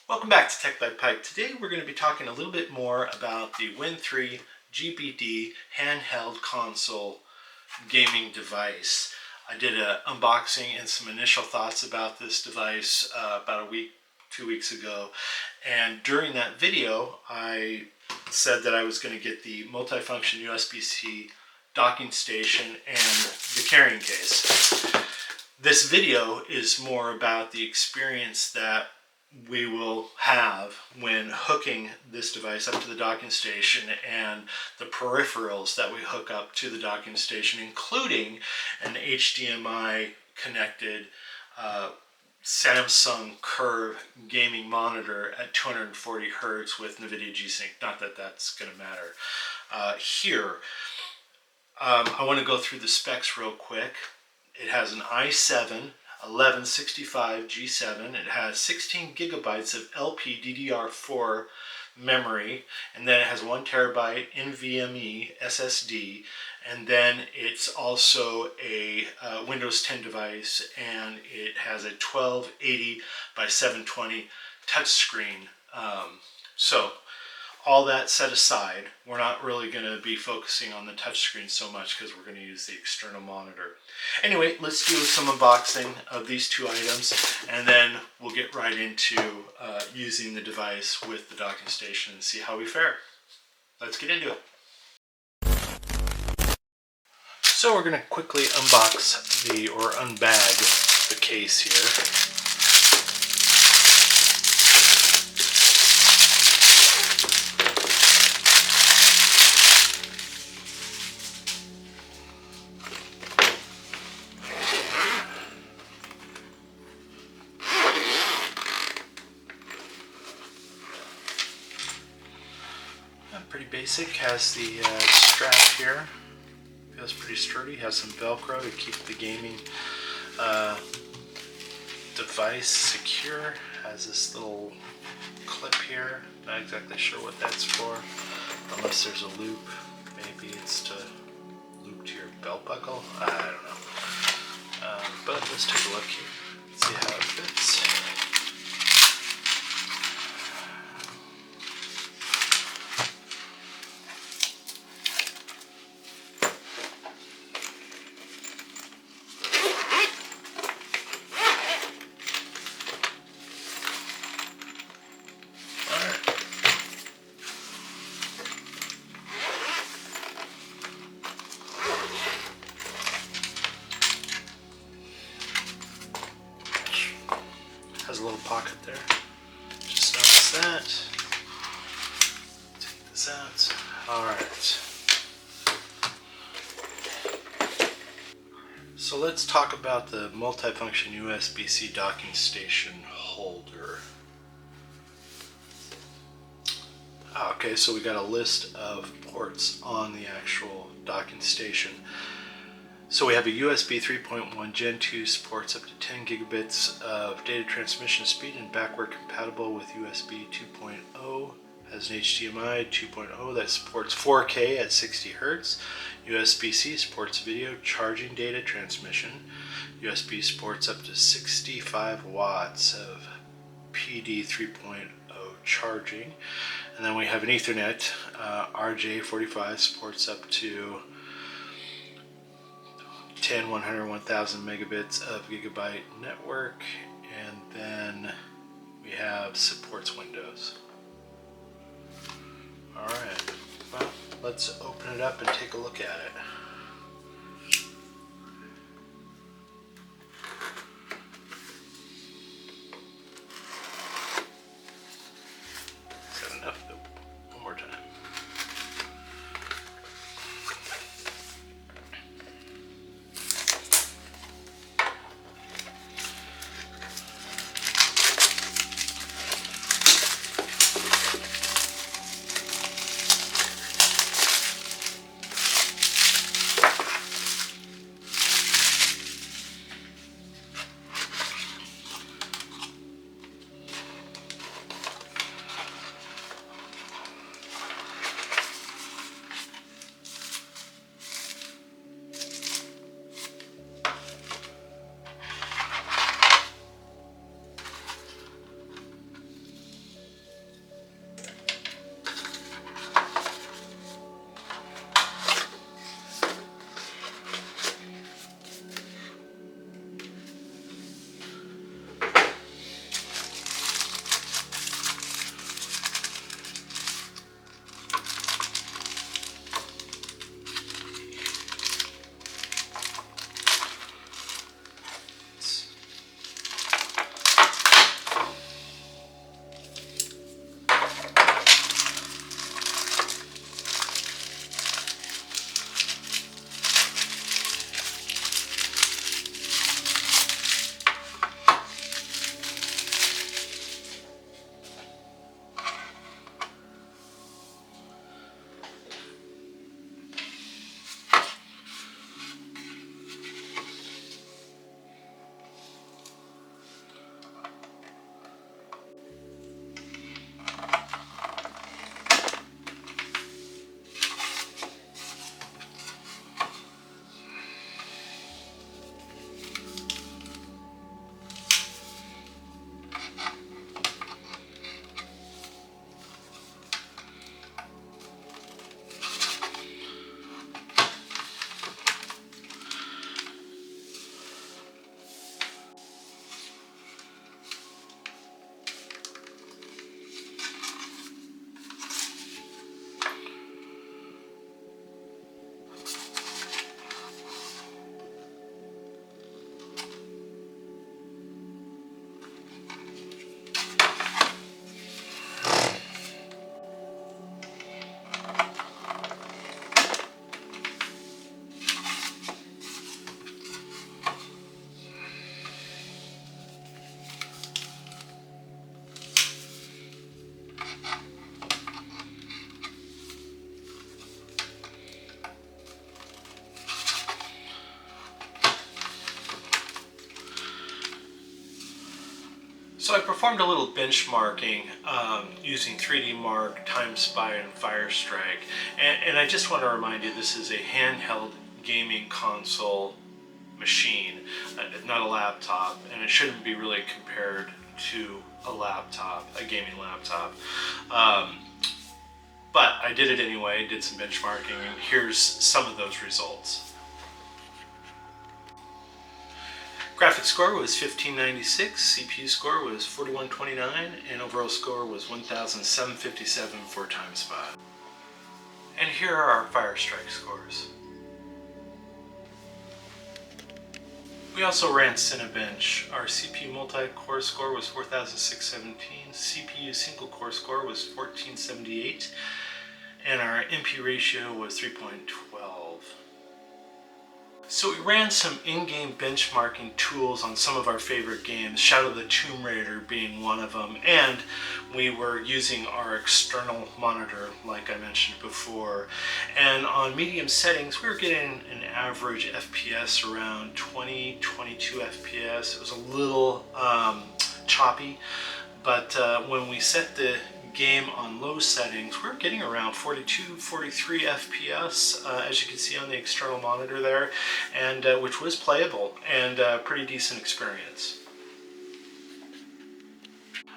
Welcome back to Tech by Pike. Today we're going to be talking a little bit more about the Win 3 GPD handheld console gaming device. I did an unboxing and some initial thoughts about this device about a week, 2 weeks ago, and during that video I said that I was going to get the multifunction USB-C docking station and the carrying case. This video is more about the experience that we will have when hooking this device up to the docking station and the peripherals that we hook up to the docking station, including an HDMI connected Samsung Curve gaming monitor at 240 Hertz with NVIDIA G-Sync. Not that that's going to matter here. I want to go through the specs real quick. It has an i7 1165 G7. It has 16 gigabytes of LPDDR4 memory, and then it has 1 terabyte NVMe SSD, and then it's also a Windows 10 device, and it has a 1280 by 720 touchscreen. So all that set aside, we're not really going to be focusing on the touchscreen so much because we're going to use the external monitor. Anyway, let's do some unboxing of these two items, and then we'll get right into using the device with the docking station and see how we fare. Let's get into it. So we're going to quickly unbox or unbag the case here. Pretty basic, has the strap here, feels pretty sturdy, has some Velcro to keep the gaming device secure, has this little clip here, not exactly sure what that's for, unless there's a loop, maybe it's to loop to your belt buckle, I don't know, but let's take a look here, see how it fits. Has a little pocket there. Just notice that. Take this out. Alright. So let's talk about the multifunction USB-C docking station holder. Okay, so we got a list of ports on the actual docking station. So we have a USB 3.1 Gen 2, supports up to 10 gigabits of data transmission speed and backward compatible with USB 2.0. Has an HDMI 2.0 that supports 4K at 60 Hertz. USB-C supports video charging data transmission. USB supports up to 65 watts of PD 3.0 charging. And then we have an Ethernet, RJ45, supports up to 10, 100, 1000 megabits of gigabyte network, and then we have supports Windows. Alright, well, let's open it up and take a look at it. Is that enough? One more time. So I performed a little benchmarking using 3D Mark, Time Spy, and Firestrike. And I just want to remind you, this is a handheld gaming console machine, not a laptop, and it shouldn't be really compared to a laptop, a gaming laptop. But I did it anyway, did some benchmarking, and here's some of those results. Graphics score was 1596, CPU score was 4129, and overall score was 1757 for Time Spy. And here are our Firestrike scores. We also ran Cinebench. Our CPU multi-core score was 4617, CPU single core score was 1478, and our MP ratio was 3.12. So we ran some in-game benchmarking tools on some of our favorite games, Shadow the Tomb Raider being one of them, and we were using our external monitor like I mentioned before. And on medium settings we were getting an average FPS around 20-22 FPS. It was a little choppy, but when we set the game on low settings, we're getting around 42-43 FPS, as you can see on the external monitor there, and which was playable and a pretty decent experience.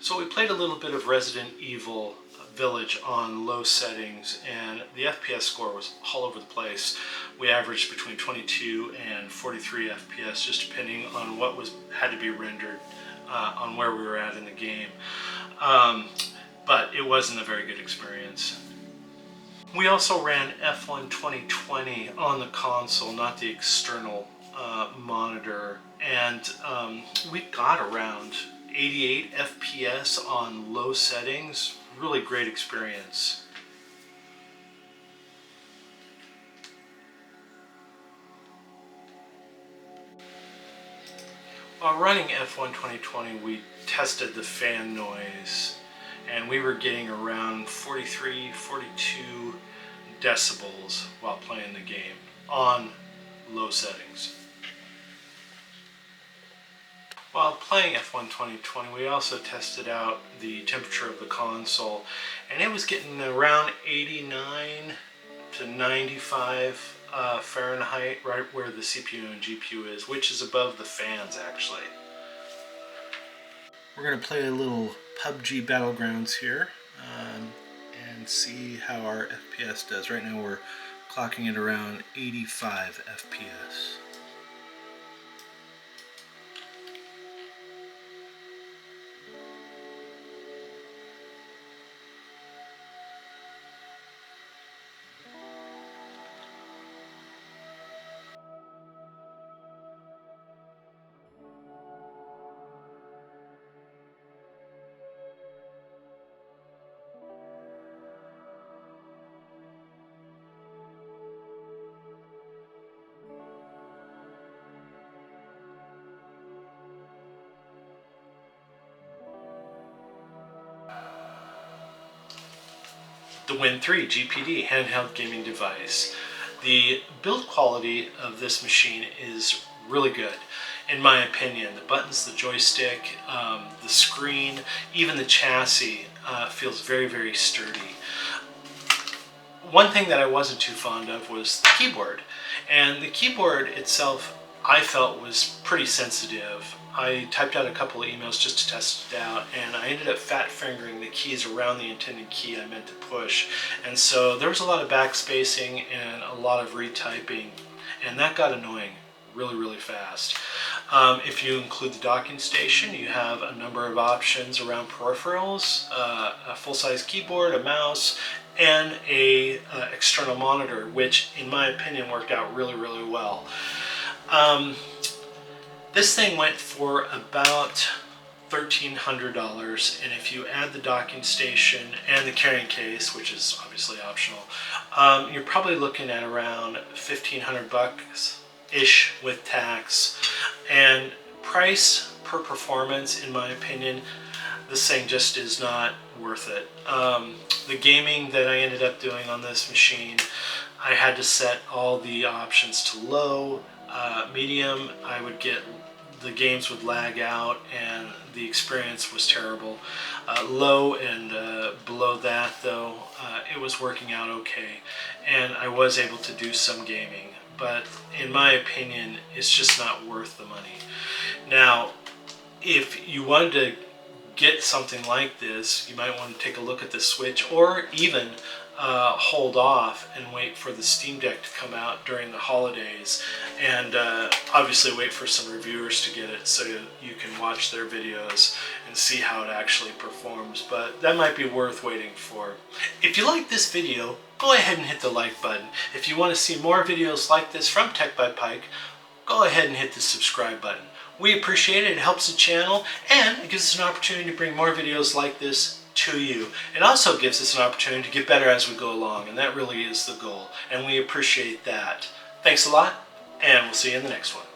So we played a little bit of Resident Evil Village on low settings, and the FPS score was all over the place. We averaged between 22 and 43 FPS, just depending on what had to be rendered on where we were at in the game. But it wasn't a very good experience. We also ran F1 2020 on the console, not the external monitor, and we got around 88 FPS on low settings. Really great experience. While running F1 2020, we tested the fan noise, and we were getting around 43-42 decibels while playing the game on low settings. While playing F1 2020, we also tested out the temperature of the console, and it was getting around 89 to 95 Fahrenheit, right where the CPU and GPU is, which is above the fans actually. We're going to play a little PUBG Battlegrounds here and see how our FPS does. Right now we're clocking at around 85 FPS. The Win 3 GPD handheld gaming device. The build quality of this machine is really good, in my opinion. The buttons, the joystick, the screen, even the chassis feels very, very sturdy. One thing that I wasn't too fond of was the keyboard, and the keyboard itself I felt was pretty sensitive. I typed out a couple of emails just to test it out, and I ended up fat fingering the keys around the intended key I meant to push, and so there was a lot of backspacing and a lot of retyping, and that got annoying really, really fast. If you include the docking station, you have a number of options around peripherals, a full-size keyboard, a mouse, and a external monitor, which in my opinion worked out really, really well. This thing went for about $1,300, and if you add the docking station and the carrying case, which is obviously optional, you're probably looking at around $1,500-ish with tax. And price per performance, in my opinion, this thing just is not worth it. The gaming that I ended up doing on this machine, I had to set all the options to low, medium. I would get the games would lag out and the experience was terrible. Low and below that though, it was working out okay, and I was able to do some gaming, but in my opinion it's just not worth the money. Now if you wanted to get something like this, you might want to take a look at the Switch, or even hold off and wait for the Steam Deck to come out during the holidays, and obviously wait for some reviewers to get it so you can watch their videos and see how it actually performs. But that might be worth waiting for. If you like this video, go ahead and hit the like button. If you want to see more videos like this from Tech by Pike, go ahead and hit the subscribe button. We appreciate it. It helps the channel, and it gives us an opportunity to bring more videos like this to you. It also gives us an opportunity to get better as we go along, and that really is the goal, and we appreciate that. Thanks a lot, and we'll see you in the next one.